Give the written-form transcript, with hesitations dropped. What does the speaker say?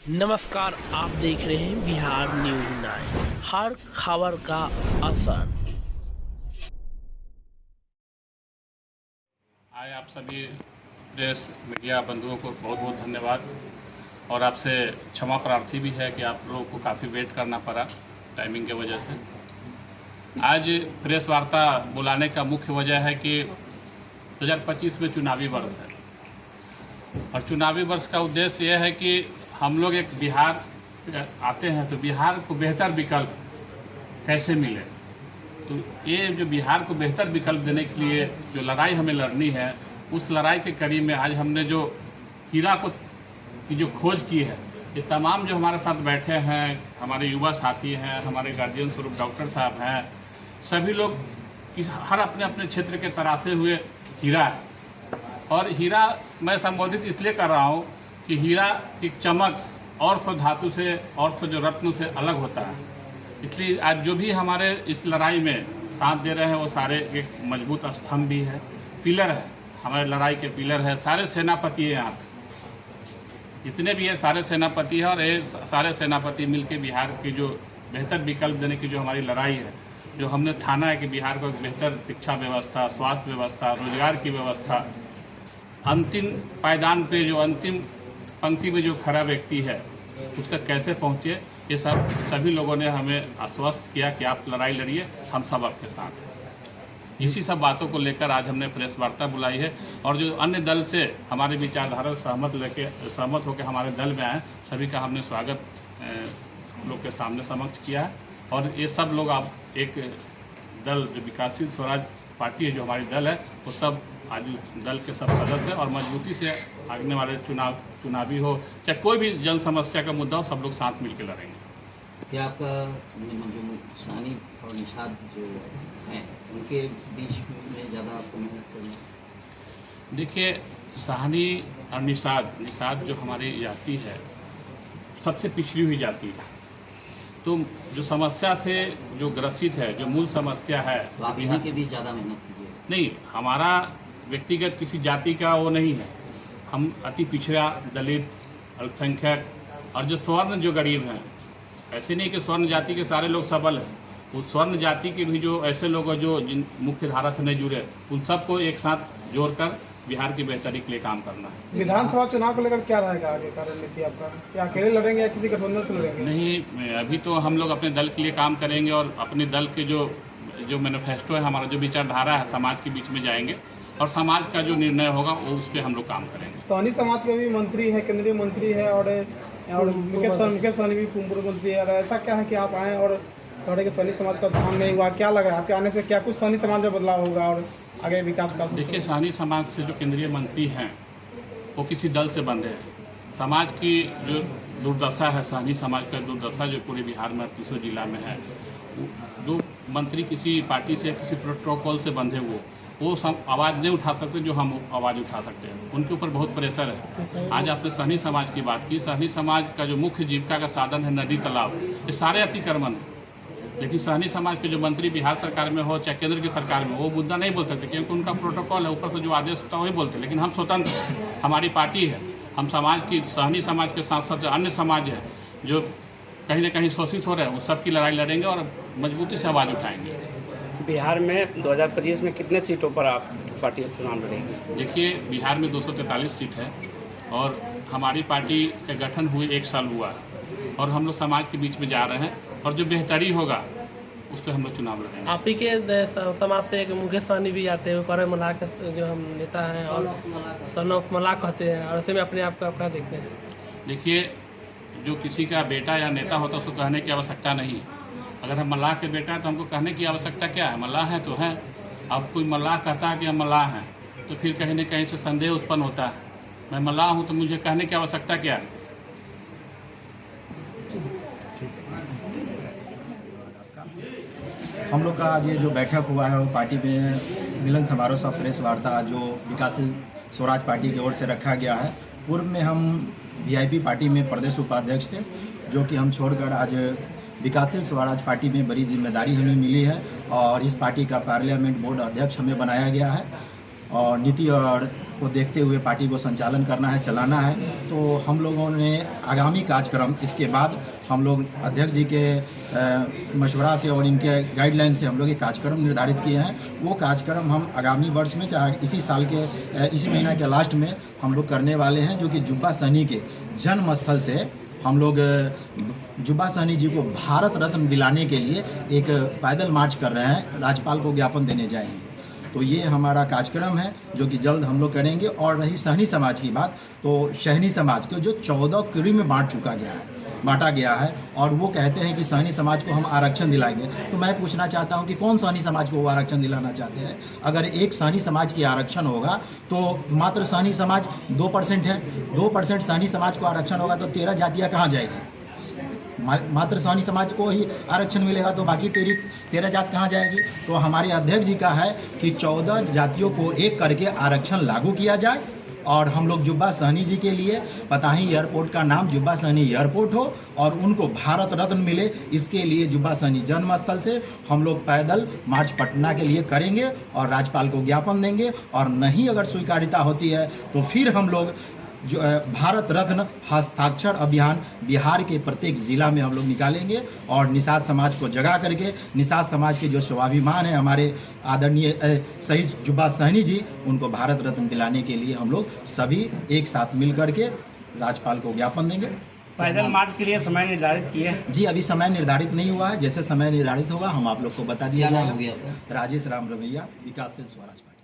नमस्कार, आप देख रहे हैं बिहार न्यूज़ 9, हर खबर का असर। आज आप सभी प्रेस मीडिया बंधुओं को बहुत बहुत धन्यवाद और आपसे क्षमा प्रार्थी भी है कि आप लोगों को काफ़ी वेट करना पड़ा टाइमिंग की वजह से। आज प्रेस वार्ता बुलाने का मुख्य वजह है कि 2025 में चुनावी वर्ष है और चुनावी वर्ष का उद्देश्य यह है कि हम लोग एक बिहार से आते हैं तो बिहार को बेहतर विकल्प कैसे मिले। तो ये जो बिहार को बेहतर विकल्प देने के लिए जो लड़ाई हमें लड़नी है, उस लड़ाई के कड़ी में आज हमने जो हीरा की जो खोज की है, ये तमाम जो हमारे साथ बैठे हैं, हमारे युवा साथी हैं, हमारे गार्जियन स्वरूप डॉक्टर साहब हैं, सभी लोग हर अपने अपने क्षेत्र के तराशे हुए हीरा है। और हीरा मैं संबोधित इसलिए कर रहा हूँ कि हीरा की चमक और सौ धातु से और सौ जो रत्न से अलग होता है। इसलिए आज जो भी हमारे इस लड़ाई में साथ दे रहे हैं वो सारे एक मजबूत स्तंभ भी है, पिलर है, हमारे लड़ाई के पिलर है। सारे सेनापति हैं, यहाँ पे जितने भी हैं सारे सेनापति हैं और ये सारे सेनापति मिलकर बिहार की जो बेहतर विकल्प देने की जो हमारी लड़ाई है, जो हमने ठाना है कि बिहार को एक बेहतर शिक्षा व्यवस्था, स्वास्थ्य व्यवस्था, रोजगार की व्यवस्था, अंतिम पायदान पे जो अंतिम पंक्ति में जो खड़ा व्यक्ति है उस तक कैसे पहुँचे, ये सभी लोगों ने हमें आश्वस्त किया कि आप लड़ाई लड़िए, हम सब आपके साथ हैं। इसी सब बातों को लेकर आज हमने प्रेस वार्ता बुलाई है और जो अन्य दल से हमारे विचारधारा सहमत होकर हमारे दल में आए, सभी का हमने स्वागत लोग के सामने समक्ष किया है। और ये सब लोग आप एक दल जो विकासशील स्वराज पार्टी है, जो हमारी दल है, वो सब आज दल के सब सदस्य और मजबूती से आने वाले चुनावी हो चाहे कोई भी जन समस्या का मुद्दा हो, सब लोग साथ मिलकर लड़ेंगे। क्या आपका जो सानी और निषाद जो हैं उनके बीच में ज़्यादा आपको मेहनत करना? देखिए, साहनी और निषाद जो हमारी जाति है सबसे पिछड़ी हुई जाति है, तो जो समस्या से जो ग्रसित है, जो मूल समस्या है, तो आप इन्हीं के बीच ज़्यादा मेहनत कीजिए। नहीं, हमारा व्यक्तिगत किसी जाति का वो नहीं है। हम अति पिछड़ा, दलित, अल्पसंख्यक और जो स्वर्ण जो गरीब हैं, ऐसे नहीं कि स्वर्ण जाति के सारे लोग सबल हैं, उस स्वर्ण जाति के भी जो ऐसे लोग हैं जो जिन मुख्य धारा से नहीं जुड़े, उन सबको एक साथ जोड़कर बिहार की बेहतरी के लिए काम करना है। विधानसभा चुनाव को लेकर क्या रहेगा आगे का रणनीति आपका? क्या अकेले लड़ेंगे या किसी गठबंधन से लड़ेंगे? नहीं, अभी तो हम लोग अपने दल के लिए काम करेंगे और अपने दल के जो मैनिफेस्टो है, हमारा जो विचारधारा है, समाज के बीच में जाएंगे और समाज का जो निर्णय होगा वो उस पर हम लोग काम करेंगे। सहनी समाज के भी मंत्री है, केंद्रीय मंत्री है और मुकेश सहनी भी पूर्व मंत्री है। ऐसा क्या है कि आप आए और थोड़े के सहनी समाज का ध्यान नहीं हुआ? क्या लगा आपके आने से क्या कुछ सहनी समाज में बदलाव होगा और आगे विकास का? देखिए, सहनी समाज से जो केंद्रीय मंत्री हैं वो किसी दल से बंधे हैं। समाज की जो दुर्दशा है, सहनी समाज का दुर्दशा जो पूरे बिहार में 38 जिला में है, जो मंत्री किसी पार्टी से किसी प्रोटोकॉल से बंधे हुए वो सब आवाज़ नहीं उठा सकते जो हम आवाज़ उठा सकते हैं। उनके ऊपर बहुत प्रेशर है। आज आपने सहनी समाज की बात की, सहनी समाज का जो मुख्य जीविका का साधन है नदी तालाब, ये सारे अतिक्रमण है। लेकिन सहनी समाज के जो मंत्री बिहार सरकार में हो चाहे केंद्र की सरकार में, वो मुद्दा नहीं बोल सकते क्योंकि उनका प्रोटोकॉल है, ऊपर से जो आदेश होता है वही बोलते। लेकिन हम स्वतंत्र हैं, हमारी पार्टी है, हम समाज की, सहनी समाज के साथ साथ अन्य समाज है जो कहीं ना कहीं शोषित हो रहे हैं, उस सब की लड़ाई लड़ेंगे और मजबूती से आवाज़ उठाएंगे। बिहार में 2025 में कितने सीटों पर आप पार्टी चुनाव लड़ेंगे? देखिए, बिहार में 243 सीट है और हमारी पार्टी का गठन हुए 1 साल हुआ है और हम लोग समाज के बीच में जा रहे हैं और जो बेहतरी होगा उस पर हम लोग चुनाव लड़ेंगे। आप ही के समाज से एक मुकेश सहनी भी आते हैं, पर मलाह के जो हम नेता हैं और सन ऑफ मलाह कहते हैं, और ऐसे में अपने आप को अपना देखते हैं। देखिए, जो किसी का बेटा या नेता होता है उसको कहने की आवश्यकता नहीं। अगर हम मल्लाह के बेटा हैं तो हमको कहने की आवश्यकता क्या है? मल्लाह है तो हैं। अब कोई मल्लाह कहता है कि हम मल्लाह हैं तो फिर कहीं न कहीं से संदेह उत्पन्न होता है। मैं मल्लाह हूँ तो मुझे कहने की आवश्यकता क्या है? हम लोग का आज ये जो बैठक हुआ है वो पार्टी में मिलन समारोह सा प्रेस वार्ता जो विकासशील स्वराज पार्टी की ओर से रखा गया है। पूर्व में हम वीआईपी पार्टी में प्रदेश उपाध्यक्ष थे, जो कि हम छोड़कर आज विकासशील स्वराज पार्टी में बड़ी जिम्मेदारी हमें मिली है और इस पार्टी का पार्लियामेंट बोर्ड अध्यक्ष हमें बनाया गया है और नीति और को देखते हुए पार्टी को संचालन करना है, चलाना है। तो हम लोगों ने आगामी कार्यक्रम इसके बाद हम लोग अध्यक्ष जी के मशवरा से और इनके गाइडलाइन से हम लोग ये कार्यक्रम निर्धारित किए हैं। वो कार्यक्रम हम आगामी वर्ष में, चाहे इसी साल के इसी महीना के लास्ट में हम लोग करने वाले हैं, जो कि जुब्बा सहनी के जन्म स्थल से हम लोग जुब्बा सहनी जी को भारत रत्न दिलाने के लिए एक पैदल मार्च कर रहे हैं, राज्यपाल को ज्ञापन देने जाएंगे। तो ये हमारा कार्यक्रम है जो कि जल्द हम लोग करेंगे। और रही सहनी समाज की बात, तो सहनी समाज को जो 14 कुरी में बांटा गया है और वो कहते हैं कि सहनी समाज को हम आरक्षण दिलाएंगे। तो मैं पूछना चाहता हूं कि कौन सहनी समाज को वो आरक्षण दिलाना चाहते हैं? अगर एक सहनी समाज की आरक्षण होगा तो मात्र सहनी समाज 2% है, 2% सहनी समाज को आरक्षण होगा तो 13 जातियाँ कहाँ जाएगी? मात्र सहनी समाज को ही आरक्षण मिलेगा तो बाकी 13 जात कहाँ जाएगी? तो हमारे अध्यक्ष जी का है कि 14 जातियों को एक करके आरक्षण लागू किया जाए और हम लोग जुब्बा सहनी जी के लिए पताही एयरपोर्ट का नाम जुब्बा सहनी एयरपोर्ट हो और उनको भारत रत्न मिले। इसके लिए जुब्बा सहनी जन्म स्थल से हम लोग पैदल मार्च पटना के लिए करेंगे और राज्यपाल को ज्ञापन देंगे। और नहीं अगर स्वीकार्यता होती है तो फिर हम लोग जो भारत रत्न हस्ताक्षर अभियान बिहार के प्रत्येक ज़िला में हम लोग निकालेंगे और निषाद समाज को जगा करके, निषाद समाज के जो स्वाभिमान है हमारे आदरणीय शहीद जुब्बा सहनी जी, उनको भारत रत्न दिलाने के लिए हम लोग सभी एक साथ मिल करके राज्यपाल को ज्ञापन देंगे। पैदल मार्च के लिए समय निर्धारित किए? जी अभी समय निर्धारित नहीं हुआ है, जैसे समय निर्धारित होगा हम आप लोग को बता दिया जाएगा। हो गया राजेश राम रवैया, विकासशील स्वराज पार्टी।